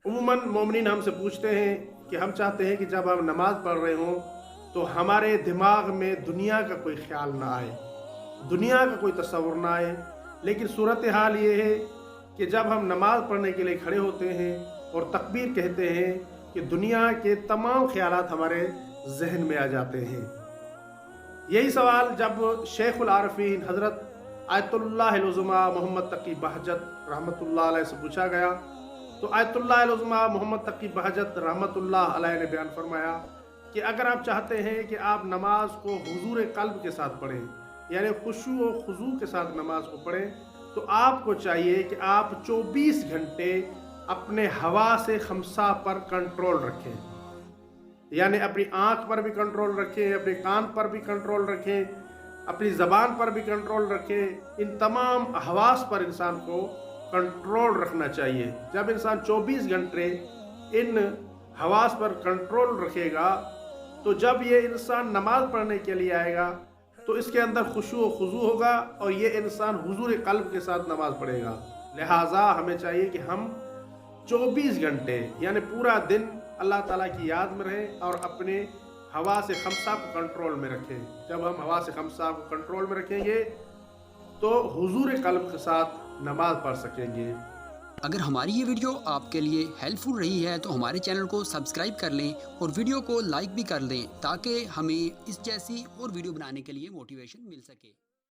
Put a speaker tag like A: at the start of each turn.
A: उमूमन मोमिनीन हमसे पूछते हैं कि हम चाहते हैं कि जब हम नमाज़ पढ़ रहे हों तो हमारे दिमाग में दुनिया का कोई ख्याल ना आए, दुनिया का कोई तसव्वुर ना आए। लेकिन सूरत हाल ये है कि जब हम नमाज़ पढ़ने के लिए खड़े होते हैं और तकबीर कहते हैं कि दुनिया के तमाम ख्यालात हमारे जहन में आ जाते हैं। यही सवाल जब शेखुल आरफीन हज़रत आयतुल्लाह उज़्मा मोहम्मद तकी बहजत रहमतुल्लाह अलैह से पूछा गया, तो आयतुल्लाह उज़्मा मोहम्मद तकी बहजत रहमतुल्लाह अलैह ने बयान फरमाया कि अगर आप चाहते हैं कि आप नमाज को हुजूर क़ल्ब के साथ पढ़ें, यानी खुशू और खुजू के साथ नमाज को पढ़ें, तो आपको चाहिए कि आप 24 घंटे अपने हवास खमसा पर कंट्रोल रखें। यानी अपनी आँख पर भी कंट्रोल रखें, अपने कान पर भी कंट्रोल रखें, अपनी ज़बान पर भी कंट्रोल रखें। इन तमाम हवास पर इंसान को कंट्रोल रखना चाहिए। जब इंसान 24 घंटे इन हवास पर कंट्रोल रखेगा तो जब ये इंसान नमाज पढ़ने के लिए आएगा तो इसके अंदर खुशू व खुजू होगा और ये इंसान हुजूर क़ल्ब के साथ नमाज पढ़ेगा। लिहाजा हमें चाहिए कि हम 24 घंटे यानी पूरा दिन अल्लाह ताला की याद में रहें और अपने हवा से खमसा को कंट्रोल में रखें। जब हम हवा से खमसा को कंट्रोल में रखेंगे तो हुजूर क़ल्ब के साथ नमाज पढ़ सकेंगे।
B: अगर हमारी ये वीडियो आपके लिए हेल्पफुल रही है तो हमारे चैनल को सब्सक्राइब कर लें और वीडियो को लाइक भी कर लें ताकि हमें इस जैसी और वीडियो बनाने के लिए मोटिवेशन मिल सके।